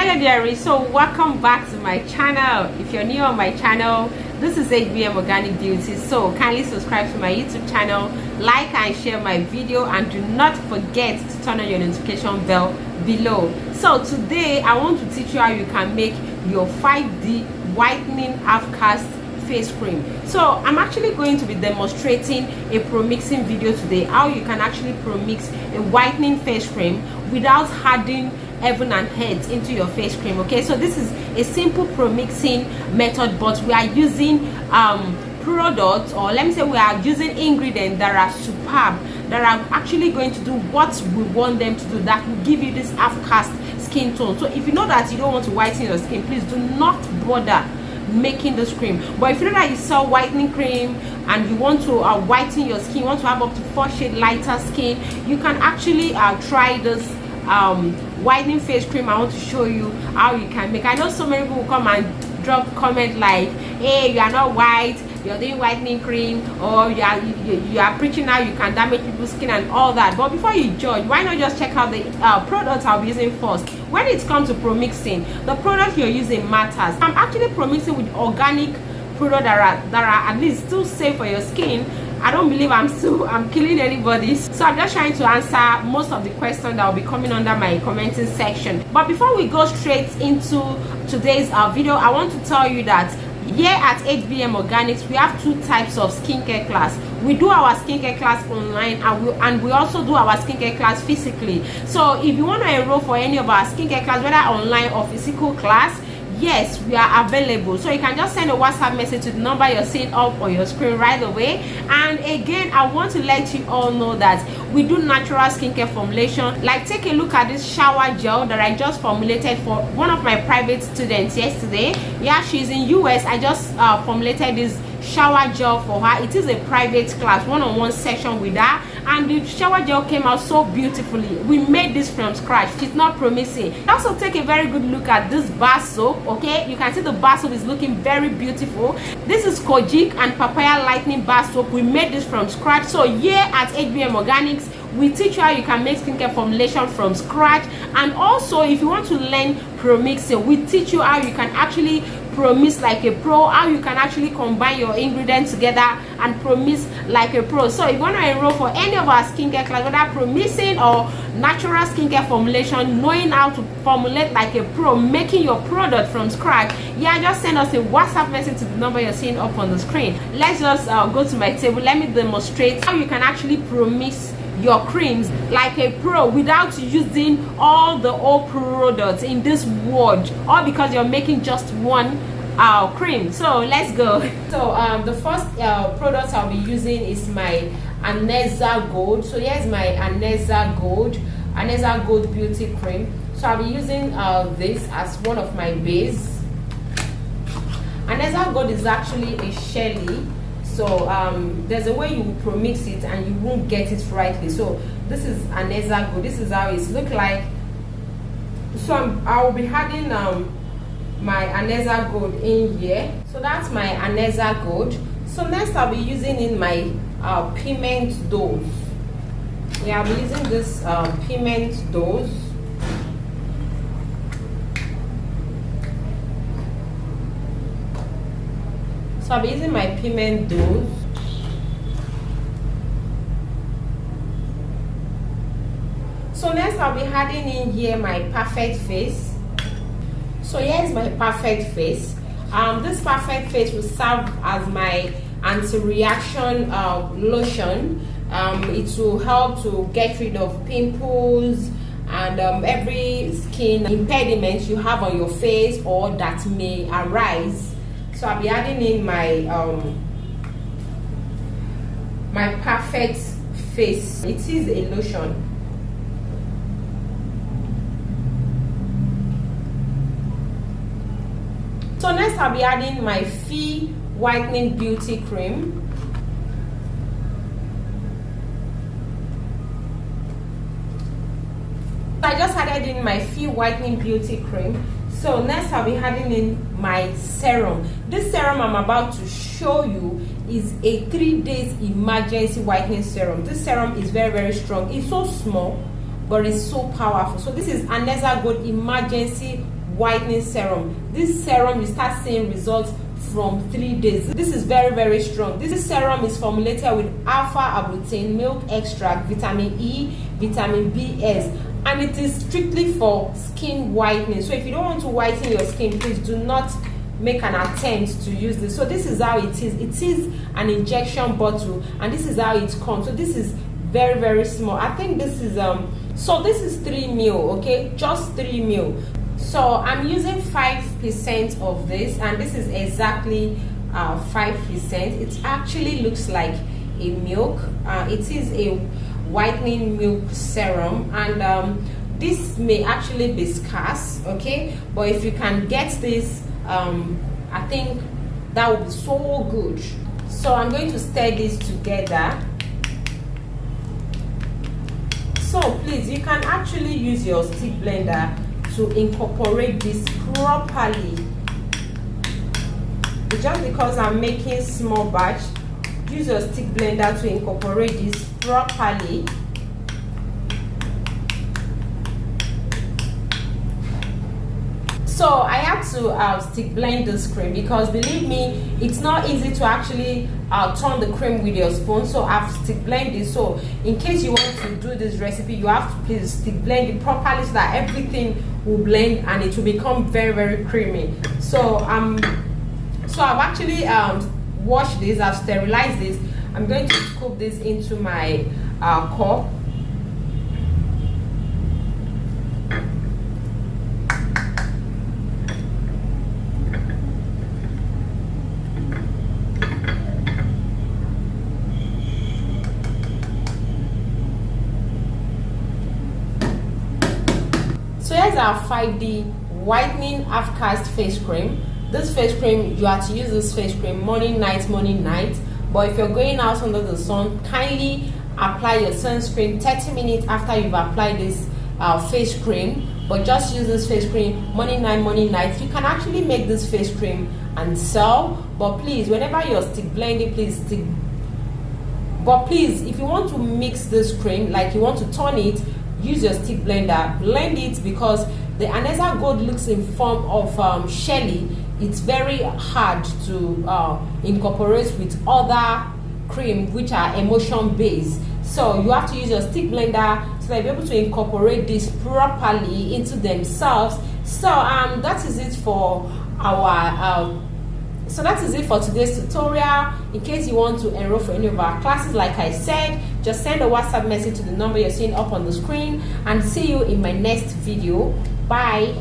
Hello dearie, so welcome back to my channel. If you're new on my channel, this is HBM Organic Beauty, so kindly subscribe to my YouTube channel, like and share my video, and do not forget to turn on your notification bell below. So today I want to teach you how you can make your 5D whitening half-cast face cream. So I'm actually going to be demonstrating a pro-mixing video today, how you can actually pro-mix a whitening face cream without adding heaven and earth into your face cream. Okay, so this is a simple pro-mixing method, but we are using products, or let me say we are using ingredients that are superb, that are actually going to do what we want them to do, that will give you this half-cast skin tone. So if you know that you don't want to whiten your skin, please do not bother making this cream. But if you know that you sell whitening cream and you want to whiten your skin, you want to have up to 4 shades lighter skin, you can actually try this whitening face cream. I want to show you how you can make. I know so many people will come and drop comment like, hey, you are not white, you're doing whitening cream, or you are preaching how you can damage people's skin and all that. But before you judge, why not just check out the products I'll be using first. When it comes to pro-mixing, the product you're using matters. I'm actually pro-mixing with organic products that are at least still safe for your skin. I don't believe I'm killing anybody, so I'm just trying to answer most of the questions that will be coming under my commenting section. But before we go straight into today's video, I want to tell you that here at HBM Organics we have 2 types of skincare class. We do our skincare class online, and we also do our skincare class physically. So if you want to enroll for any of our skincare class, whether online or physical class, yes, we are available. So you can just send a WhatsApp message to the number you're seeing up on your screen right away. And again, I want to let you all know that we do natural skincare formulation. Like, take a look at this shower gel that I just formulated for one of my private students yesterday. Yeah, she's in US. I just formulated this shower gel for her. It is a private class, one-on-one session with her, and the shower gel came out so beautifully. We made this from scratch. She's not promising. Also take a very good look at this bar soap. Okay, you can see the bar soap is looking very beautiful. This is kojic and papaya lightning bar soap. We made this from scratch. So here at HBM Organics, we teach you how you can make skincare formulation from scratch. And also, if you want to learn pro-mixing, we teach you how you can actually pro-mix like a pro, how you can actually combine your ingredients together and pro-mix like a pro. So if you want to enroll for any of our skincare class, whether pro-mixing or natural skincare formulation, knowing how to formulate like a pro, making your product from scratch, yeah, just send us a WhatsApp message to the number you're seeing up on the screen. Let's just go to my table. Let me demonstrate how you can actually pro-mix your creams like a pro without using all the old products in this world, all because you're making just one cream. So let's go. So the first product I'll be using is my Aneza Gold. So here's my Aneza Gold beauty cream. So I'll be using this as one of my base. Aneza Gold is actually a shelly. So there's a way you will pro-mix it and you won't get it rightly. So this is Aneza Gold. This is how it looks like. So I will be adding my Aneza Gold in here. So that's my Aneza Gold. So next I'll be using in my pigment dose. Yeah, I'll be using this pigment dose. So I'll be using my pigment dose. So next I'll be adding in here my perfect face. So here's my perfect face. This perfect face will serve as my anti-reaction lotion. It will help to get rid of pimples and every skin impediment you have on your face or that may arise. So I'll be adding in my my perfect face. It is a lotion. So next I'll be adding my Fee whitening beauty cream. I just added in my Fee whitening beauty cream. So next I'll be adding in my serum. This serum I'm about to show you is a 3 days emergency whitening serum. This serum is very, very strong. It's so small, but it's so powerful. So this is Aneza Gold emergency whitening serum. This serum, you start seeing results from 3 days. This is very, very strong. This serum is formulated with alpha arbutin, milk extract, vitamin E, vitamin BS, and it is strictly for skin whitening. So if you don't want to whiten your skin, please do not make an attempt to use this. So this is how it is. It is an injection bottle, and this is how it comes. So this is very, very small. I think this is so this is 3 ml, okay, just 3 ml. So I'm using 5% of this, and this is exactly 5%. It actually looks like a milk. It is a whitening milk serum, and this may actually be scarce, okay, but if you can get this, I think that would be so good. So I'm going to stir this together. So please, you can actually use your stick blender to incorporate this properly. Just because I'm making small batch, use your stick blender to incorporate this properly. So I had to stick blend this cream, because believe me, it's not easy to actually turn the cream with your spoon. So I've stick blended. So in case you want to do this recipe, you have to please stick blend it properly so that everything will blend and it will become very, very creamy. So I've actually washed this, I've sterilized this. I'm going to scoop this into my cup. So here's our 5D whitening Halfcaste face cream. This face cream, you have to use this face cream morning, night, morning, night. But if you're going out under the sun, kindly apply your sunscreen 30 minutes after you've applied this face cream. But just use this face cream morning, night. You can actually make this face cream and sell. But please, whenever you're stick blending, please stick. But please, if you want to mix this cream, like you want to turn it, use your stick blender, blend it, because the Anessa Gold looks in form of Shelly. It's very hard to incorporate with other cream which are emotion based. So you have to use your stick blender so that you'll be able to incorporate this properly into themselves. So that is it for our so that is it for today's tutorial. In case you want to enroll for any of our classes, like I said, just send a WhatsApp message to the number you're seeing up on the screen, and see you in my next video. Bye.